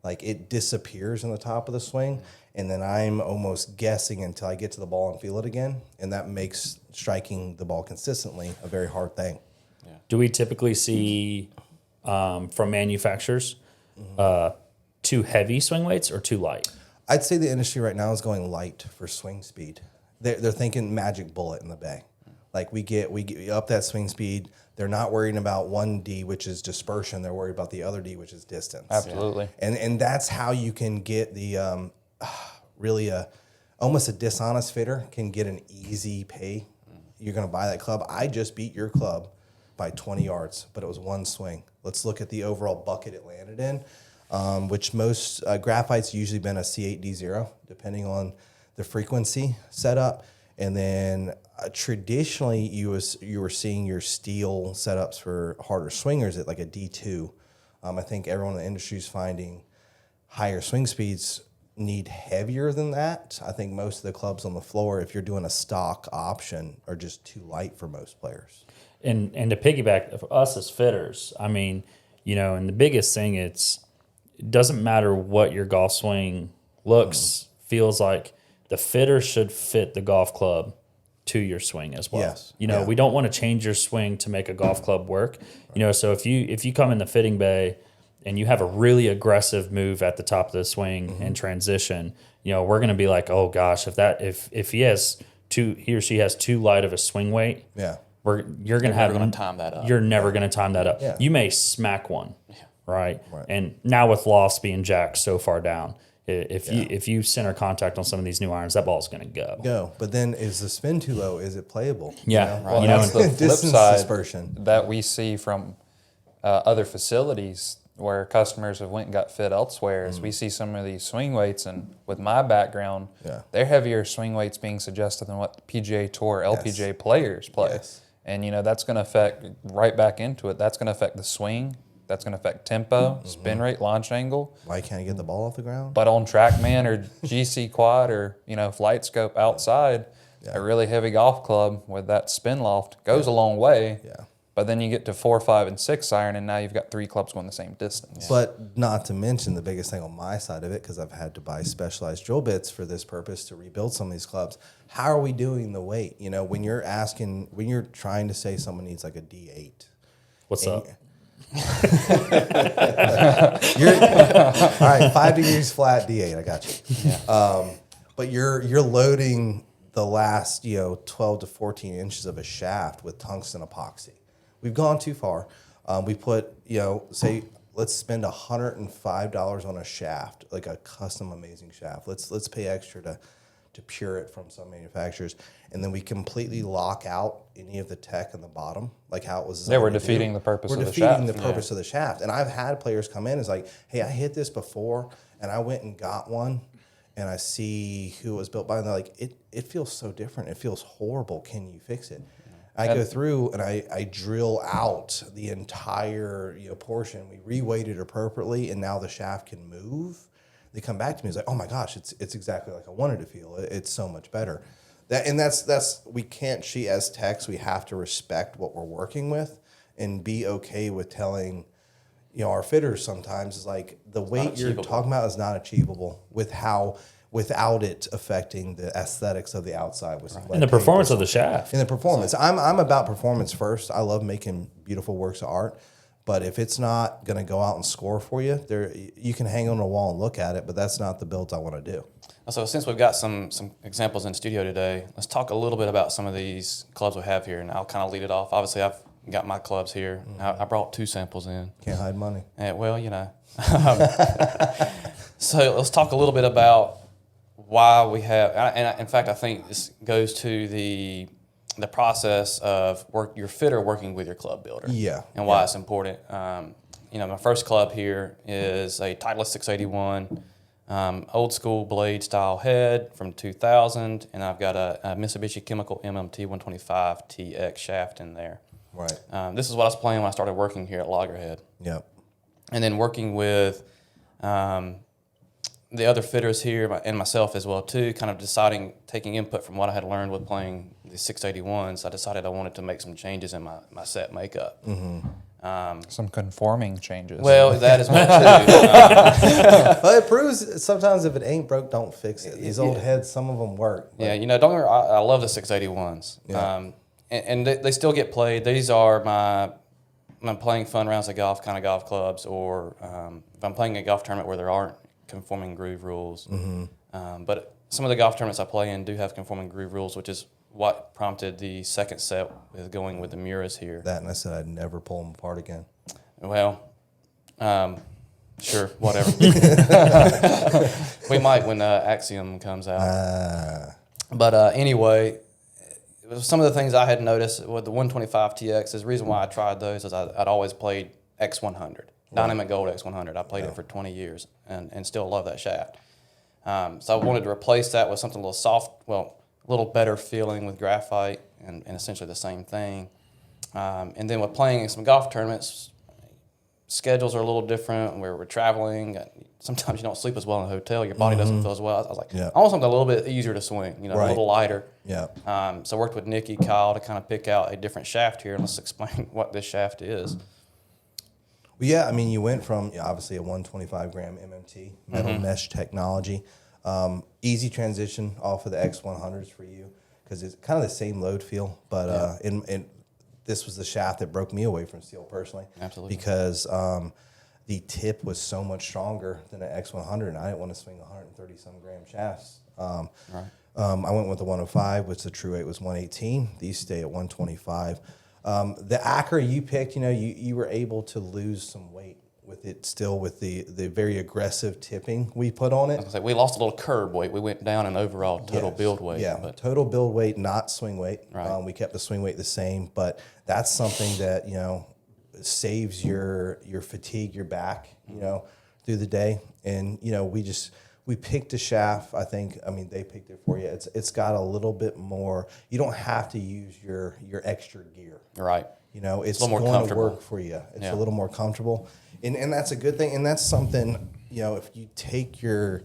like it disappears in the top of the swing, and then I'm almost guessing until I get to the ball and feel it again, and that makes striking the ball consistently a very hard thing. Do we typically see from manufacturers too heavy swing weights or too light? I'd say the industry right now is going light for swing speed. They're thinking magic bullet in the bay. Like we get up that swing speed. They're not worrying about 1D, which is dispersion. They're worried about the other D, which is distance. Absolutely. And that's how you can get the almost a dishonest fitter can get an easy pay. You're going to buy that club. I just beat your club by 20 yards, but it was one swing. Let's look at the overall bucket it landed in, which most graphite's usually been a C8D0, depending on the frequency setup. And then traditionally, you were seeing your steel setups for harder swingers at like a D2. I think everyone in the industry is finding higher swing speeds need heavier than that. I think most of the clubs on the floor, if you're doing a stock option, are just too light for most players. And to piggyback for us as fitters, I mean, and the biggest thing, it doesn't matter what your golf swing looks, feels like. The fitter should fit the golf club to your swing as well. Yes. We don't want to change your swing to make a golf club work. So if you come in the fitting bay and you have a really aggressive move at the top of the swing and transition, we're going to be like, oh gosh, if he or she has too light of a swing weight, you're going to time that up. You're never going to time that up. Yeah. You may smack one, right? And now with lofts being jacked so far down, if you center contact on some of these new irons, that ball's going to go. But then is the spin too low? Is it playable? Yeah. Well, that's the flip Distance side dispersion. that we see from other facilities where customers have went and got fit elsewhere. Is we see some of these swing weights, and with my background, they're heavier swing weights being suggested than what PGA Tour, LPGA players play. Yes. And that's going to affect right back into it. That's going to affect the swing. That's going to affect tempo, spin rate, launch angle. Why can't I get the ball off the ground? But on TrackMan or GC Quad or Flight Scope outside, a really heavy golf club with that spin loft goes a long way. Yeah. But then you get to 4, 5, and 6 iron, and now you've got 3 clubs going the same distance. But not to mention the biggest thing on my side of it, because I've had to buy specialized drill bits for this purpose to rebuild some of these clubs. How are we doing the weight? When you're trying to say someone needs like a D8. What's up? You're all right, 5 degrees flat D8. I got you. Yeah. But you're loading the last 12 to 14 inches of a shaft with tungsten epoxy. We've gone too far. We put say let's spend $105 on a shaft, like a custom amazing shaft. Let's pay extra to pure it from some manufacturers, and then we completely lock out any of the tech in the bottom, like how it was designed. We're defeating the purpose of the shaft. We're defeating the purpose of the shaft. And I've had players come in, it's like, hey, I hit this before, and I went and got one, and I see who it was built by, and they're like, it feels so different. It feels horrible. Can you fix it? I go through and I drill out the entire portion. We re-weight it appropriately, and now the shaft can move. They come back to me, it's like, oh my gosh, it's exactly like I wanted to feel. It's so much better. That's we can't cheat as techs. We have to respect what we're working with and be okay with telling our fitters sometimes is like the weight you're talking about is not achievable without it affecting the aesthetics of the outside and the performance of the shaft. And the performance. I'm about performance first. I love making beautiful works of art. But if it's not going to go out and score for you, you can hang on a wall and look at it, but that's not the builds I want to do. So since we've got some examples in studio today, let's talk a little bit about some of these clubs we have here, and I'll kind of lead it off. Obviously, I've got my clubs here. I brought 2 samples in. Can't hide money. Well, So let's talk a little bit about why we have, and in fact, I think this goes to the process of your fitter working with your club builder. Yeah. And why it's important. My first club here is a Titleist 681, old school blade style head from 2000, and I've got a Mitsubishi Chemical MMT 125 TX shaft in there. Right. This is what I was playing when I started working here at Loggerhead. Yep. And then working with the other fitters here and myself as well too, kind of taking input from what I had learned with playing the 681s, I decided I wanted to make some changes in my set makeup. Mm-hmm. Some conforming changes. Well, that is one too. Well, it proves sometimes if it ain't broke, don't fix it. These old heads, some of them work. Yeah, don't get me wrong, I love the 681s. Yeah. And they still get played. These are my playing fun rounds of golf kind of golf clubs, or if I'm playing a golf tournament where there aren't conforming groove rules. Mm-hmm. But some of the golf tournaments I play in do have conforming groove rules, which is what prompted the second set with going with the Muras here. That, and I said I'd never pull them apart again. Well, sure, whatever. We might when Axiom comes out. But anyway, some of the things I had noticed with the 125 TX is the reason why I tried those is I'd always played X100, Dynamic Gold X100. I played it for 20 years and still love that shaft. So I wanted to replace that with something a little soft, a little better feeling with graphite and essentially the same thing. And then with playing in some golf tournaments, schedules are a little different where we're traveling. Sometimes you don't sleep as well in a hotel. Your body doesn't feel as well. I was like, I want something a little bit easier to swing, a little lighter. Yeah. So I worked with Nikki, Kyle to kind of pick out a different shaft here. And let's explain what this shaft is. Well, yeah, I mean, you went from obviously a 125 gram MMT, metal mesh technology. Easy transition off of the X100s for you because it's kind of the same load feel, but this was the shaft that broke me away from steel personally. Absolutely. Because the tip was so much stronger than an X100, and I didn't want to swing 130-some gram shafts. I went with the 105, which the true weight was 118. These stay at 125. The Acura you picked, you were able to lose some weight with it still with the very aggressive tipping we put on it. I was gonna say, we lost a little curb weight. We went down in overall total build weight. Yeah, but total build weight, not swing weight. Right. We kept the swing weight the same, but that's something that, saves your fatigue, your back, through the day. And, we picked a shaft. They picked it for you. It's got a little bit more. You don't have to use your extra gear. Right. It's a little more going comfortable. to work for you. It's a little more comfortable. And that's a good thing. And that's something, if you take your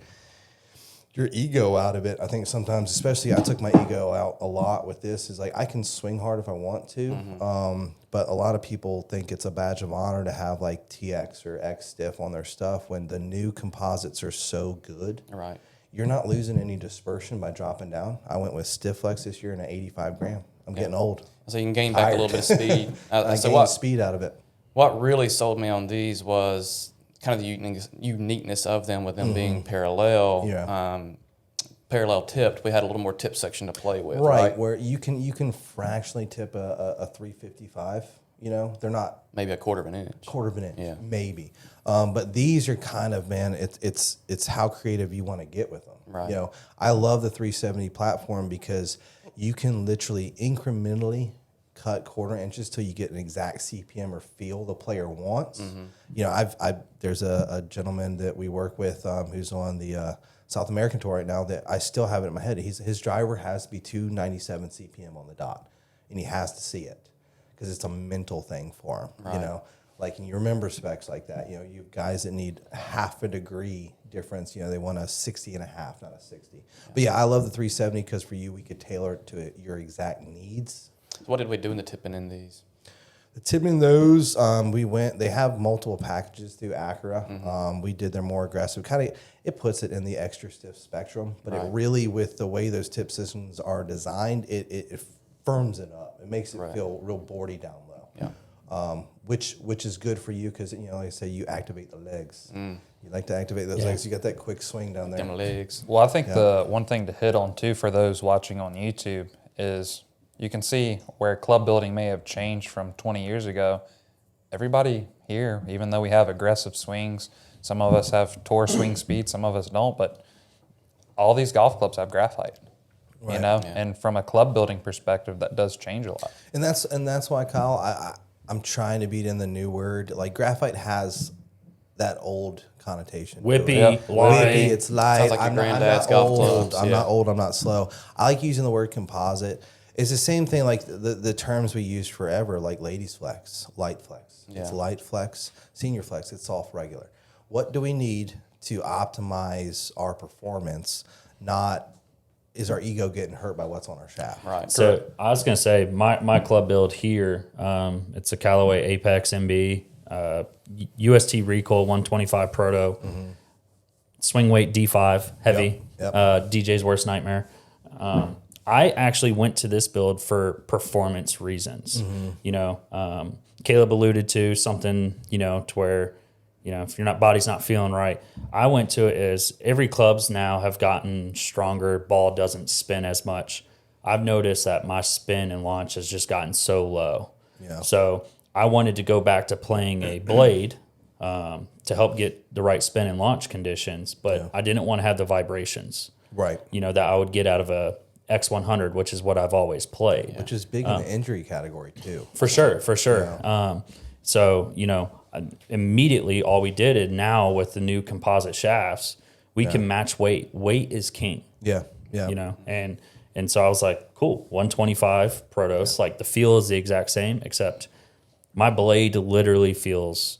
ego out of it, I think sometimes, especially I took my ego out a lot with this, is like I can swing hard if I want to. But a lot of people think it's a badge of honor to have like TX or X stiff on their stuff when the new composites are so good. Right. You're not losing any dispersion by dropping down. I went with Stiff Flex this year in an 85 gram. I'm getting old. So you can gain back a little bit of speed. I gained speed out of it. What really sold me on these was kind of the uniqueness of them with them being parallel. Yeah. Parallel tipped. We had a little more tip section to play with. Right, where you can fractionally tip a 355. They're not maybe a quarter of an inch. Yeah, maybe. But these are kind of, man, it's how creative you want to get with them. Right. I love the 370 platform because you can literally incrementally cut quarter inches till you get an exact CPM or feel the player wants. There's a gentleman that we work with who's on the South American tour right now that I still have it in my head. His driver has to be 297 CPM on the dot, and he has to see it because it's a mental thing for him. Right. And you remember specs like that. You have guys that need half a degree difference. They want a 60 and a half, not a 60. But I love the 370 because for you, we could tailor it to your exact needs. So what did we do in the tipping in these? The tipping those, they have multiple packages through Acura. We did their more aggressive. It puts it in the extra stiff spectrum, but it really, with the way those tip systems are designed, it firms it up. It makes it feel real boardy down low. Yeah. Which is good for you because, like I say, you activate the legs. You like to activate those legs. You got that quick swing down there. Them legs. Well, I think the one thing to hit on too for those watching on YouTube is you can see where club building may have changed from 20 years ago. Everybody here, even though we have aggressive swings, some of us have tour swing speed, some of us don't, but all these golf clubs have graphite. Right. And from a club building perspective, that does change a lot. And that's why, Kyle, I'm trying to beat in the new word. Like graphite has that old connotation. Whippy, Whippy, it's light. Sounds like your granddad's golf clubs. I'm not old, I'm not slow. I like using the word composite. It's the same thing like the terms we used forever, like ladies flex, light flex. Yeah. It's light flex, senior flex, it's soft regular. What do we need to optimize our performance? Not is our ego getting hurt by what's on our shaft? Right. So I was going to say my club build here, it's a Callaway Apex MB, UST Recoil 125 Proto, swing weight D5, heavy, Yep. DJ's worst nightmare. I actually went to this build for performance reasons. Caleb alluded to something, to where, if your body's not feeling right. I went to it as every clubs now have gotten stronger. Ball doesn't spin as much. I've noticed that my spin and launch has just gotten so low. Yeah. So I wanted to go back to playing a blade to help get the right spin and launch conditions, but I didn't want to have the vibrations. Right. That I would get out of a X100, which is what I've always played. Which is big in the injury category too. For sure. Yeah. So, immediately all we did, and now with the new composite shafts, we can match weight. Weight is king. Yeah. Yeah. You know, and so I was like, cool, 125 Protos. Like the feel is the exact same, except my blade literally feels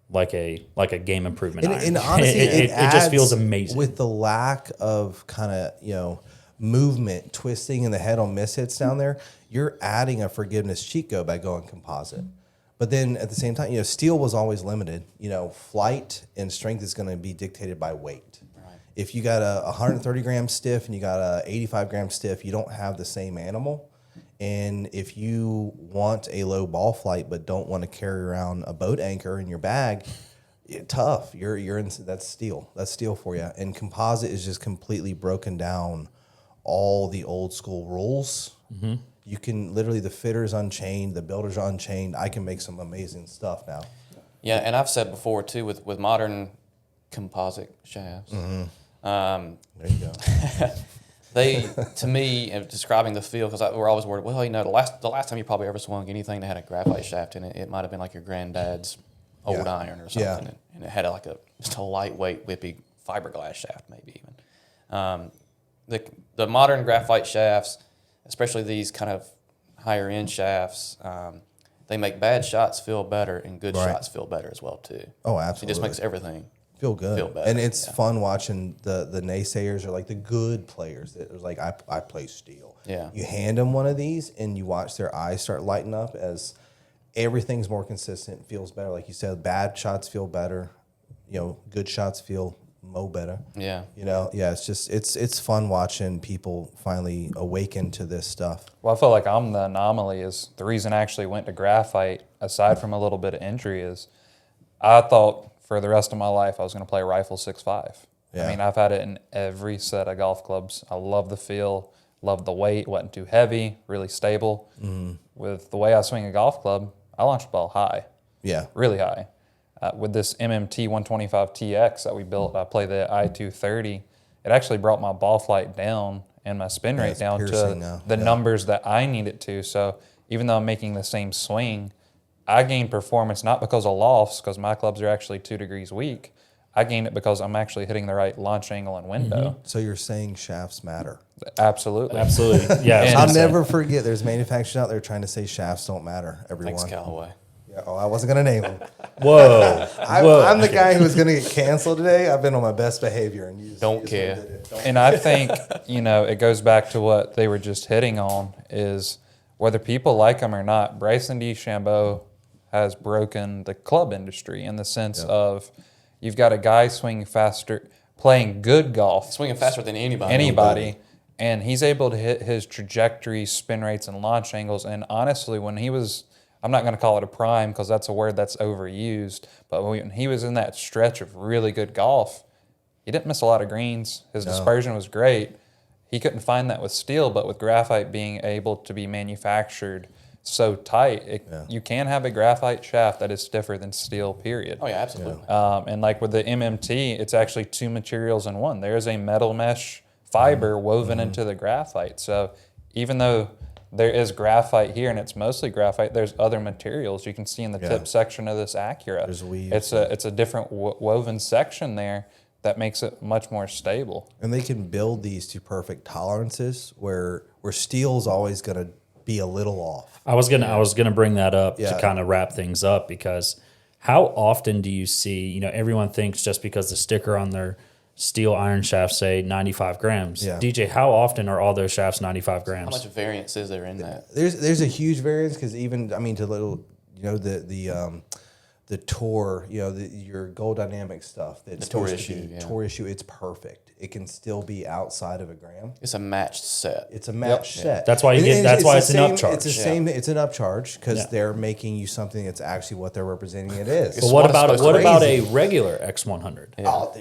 like a game improvement iron. And honestly, it just feels amazing with the lack of kind of movement, twisting in the head on mishits down there. You're adding a forgiveness cheat code by going composite. But then at the same time, steel was always limited. Flight and strength is going to be dictated by weight. Right. If you got a 130 gram stiff and you got a 85 gram stiff, you don't have the same animal. And if you want a low ball flight but don't want to carry around a boat anchor in your bag, tough. You're in, that's steel. That's steel for you. And composite is just completely broken down all the old school rules. Mm-hmm. You can literally, the fitter's unchained, the builder's unchained. I can make some amazing stuff now. Yeah, and I've said before too with modern composite shafts. Mm-hmm. There you go. They, to me, describing the feel, because we're always worried. Well, the last time you probably ever swung anything that had a graphite shaft in it, it might have been like your granddad's old iron or something, and it had just a lightweight, whippy fiberglass shaft, maybe even. The modern graphite shafts, especially these kind of higher end shafts, they make bad shots feel better and good shots feel better as well too. Oh, absolutely. It just makes everything feel good. Feel better. And it's fun watching the naysayers or like the good players that are like, I play steel. Yeah. You hand them one of these and you watch their eyes start lighting up as everything's more consistent, feels better. Like you said, bad shots feel better. Good shots feel better. Yeah. It's just it's fun watching people finally awaken to this stuff. Well, I feel like I'm the anomaly. Is the reason I actually went to graphite, aside from a little bit of injury, is I thought for the rest of my life I was going to play rifle 6.5. Yeah. I mean, I've had it in every set of golf clubs. I love the feel, love the weight, wasn't too heavy, really stable. Mm-hmm. With the way I swing a golf club, I launch the ball high. Yeah. Really high. With this MMT 125 TX that we built, I play the I-230. It actually brought my ball flight down and my spin rate down to the numbers that I need it to. So even though I'm making the same swing, I gain performance not because of lofts, because my clubs are actually 2 degrees weak. I gain it because I'm actually hitting the right launch angle and window. Mm-hmm. So you're saying shafts matter? Absolutely. Yeah. I'll never forget. There's manufacturers out there trying to say shafts don't matter. Everyone. Thanks, Callaway. I wasn't going to name them. Whoa. I'm the guy who's going to get canceled today. I've been on my best behavior. And you Don't care. And I think, it goes back to what they were just hitting on is whether people like them or not, Bryson DeChambeau has broken the club industry in the sense of you've got a guy swinging faster, playing good golf. Swinging faster than anybody. And he's able to hit his trajectory, spin rates, and launch angles. And honestly, when he was... I'm not going to call it a prime because that's a word that's overused. But when he was in that stretch of really good golf, he didn't miss a lot of greens. His dispersion was great. He couldn't find that with steel, but with graphite being able to be manufactured so tight, you can have a graphite shaft that is stiffer than steel, period. Oh, yeah, absolutely. And like with the MMT, it's actually 2 materials in one. There's a metal mesh fiber woven into the graphite. So even though there is graphite here, and it's mostly graphite, there's other materials. You can see in the tip section of this Acura. There's weave. It's a different woven section there that makes it much more stable. And they can build these to perfect tolerances where steel's always going to be a little off. I was gonna bring that up to kind of wrap things up, because how often do you see, everyone thinks just because the sticker on their steel iron shafts say 95 grams. Yeah. DJ, how often are all those shafts 95 grams? How much variance is there in that? There's a huge variance because to little, the Tour, your Gold Dynamic stuff. That's the Tour issue. Tour issue, it's perfect. It can still be outside of a gram. It's a matched set. It's a matched set. That's why you get. That's why it's an upcharge. It's the same. It's an upcharge because they're making you something that's actually what they're representing it is. But what about a regular X100? Yeah. Oh,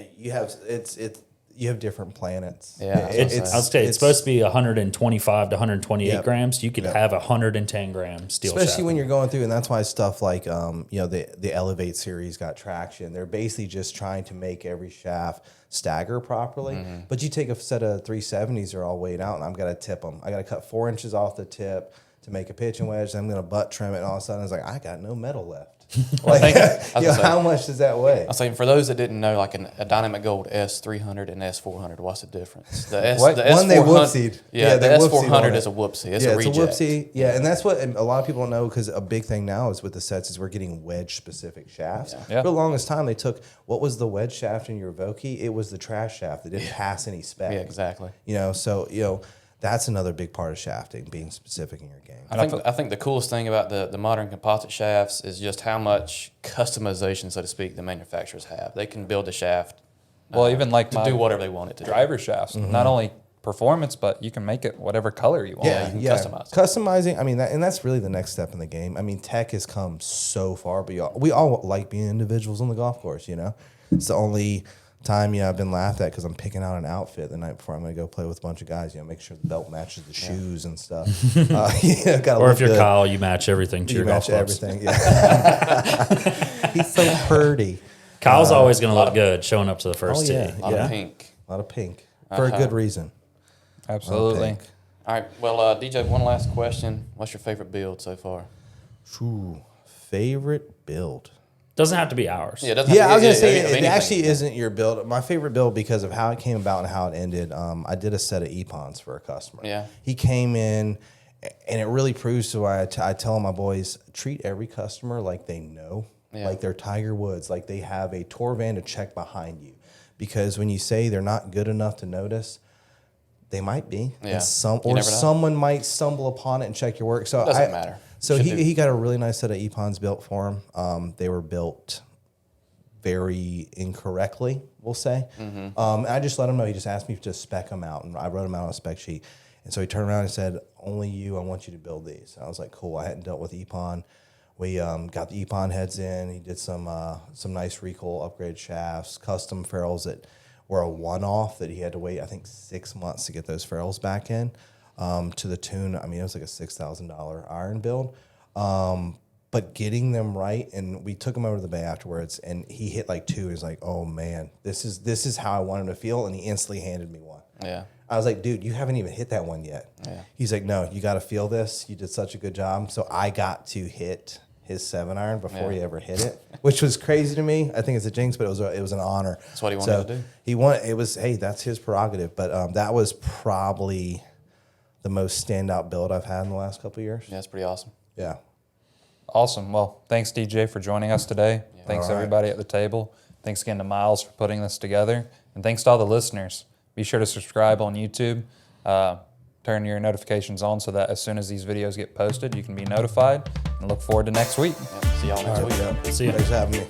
you have different planets. Yeah, it's supposed to be 125 to 128 grams. You could have 110 gram steel especially shaft. when you're going through, and that's why stuff like the Elevate series got traction. They're basically just trying to make every shaft stagger properly. Mm-hmm. But you take a set of 370s, they're all weighed out, and I've got to tip them. I got to cut 4 inches off the tip to make a pitching wedge. Then I'm going to butt trim it, and all of a sudden it's like I got no metal left. Like, gonna say- how much does that weigh? I was saying, for those that didn't know, like a Dynamic Gold S300 and S400, what's the difference? The What? the One they S400 whoopsied. Yeah, they the whoopsied on S400 it. is a whoopsie. It's Yeah, a it's reject. a whoopsie. Yeah, and that's what a lot of people don't know, because a big thing now is with the sets is we're getting wedge specific shafts. Yeah. For the longest time, they took what was the wedge shaft in your Vokey? It was the trash shaft that didn't pass any spec. Yeah, exactly. So that's another big part of shafting, being specific in your game. I think the coolest thing about the modern composite shafts is just how much customization, so to speak, the manufacturers have. They can build a shaft Well, even like to my do whatever they want it to driver shafts, not only performance, but you can make it whatever color you want. Yeah, you can customize it. Customizing, I mean, and that's really the next step in the game. I mean, tech has come so far, but we all like being individuals on the golf course, It's the only time, I've been laughed at because I'm picking out an outfit the night before I'm going to go play with a bunch of guys, make sure the belt matches the shoes and stuff. Gotta Or look if you're good. Kyle, you match everything to You your golf match clubs. everything, yeah. He's so pretty. Kyle's always going to look good showing up to the first tee. A lot of pink. A lot of pink. For a good reason. Absolutely. Pink. All right, well, DJ, one last question. What's your favorite build so far? Ooh, favorite build. Doesn't have to be ours. Yeah, it doesn't Yeah, have I was to- gonna say of it anything. actually isn't your build. My favorite build, because of how it came about and how it ended. I did a set of Epons for a customer. Yeah. He came in, and it really proves to why I tell my boys, treat every customer like they know, like they're Tiger Woods, like they have a tour van to check behind you. Because when you say they're not good enough to notice, they might be. Yeah. And You never know. someone might stumble upon it and check your work. So Doesn't matter. So Should do. he got a really nice set of Epons built for him. They were built very incorrectly, we'll say. I just let him know. He just asked me to spec them out, and I wrote them out on a spec sheet. And so he turned around and said, "Only you, I want you to build these." And I was like, "Cool." I hadn't dealt with Epon. We got the Epon heads in. He did some nice recoil upgrade shafts, custom ferrules that were a one-off that he had to wait, I think, 6 months to get those ferrules back in, to the tune, I mean, it was like a $6,000 iron build. But getting them right, and we took him over to the bay afterwards, and he hit like two. He's like, "Oh man, this is how I want him to feel," and he instantly handed me one. Yeah. I was like, "Dude, you haven't even hit that one yet." Yeah. He's like, "No, you got to feel this. You did such a good job." So I got to hit his 7-iron before he ever hit it, which was crazy to me. I think it's a jinx, but it was an honor. That's what he wanted to do. It was, hey, that's his prerogative. But that was probably the most standout build I've had in the last couple of years. Yeah, it's pretty awesome. Yeah. Awesome. Well, thanks, DJ, for joining us today. Thanks, All right. everybody at the table. Thanks again to Miles for putting this together. And thanks to all the listeners. Be sure to subscribe on YouTube. Turn your notifications on so that as soon as these videos get posted, you can be notified. And look forward to next week. Yeah, see y'all next week. Yeah. See ya. Thanks for having me.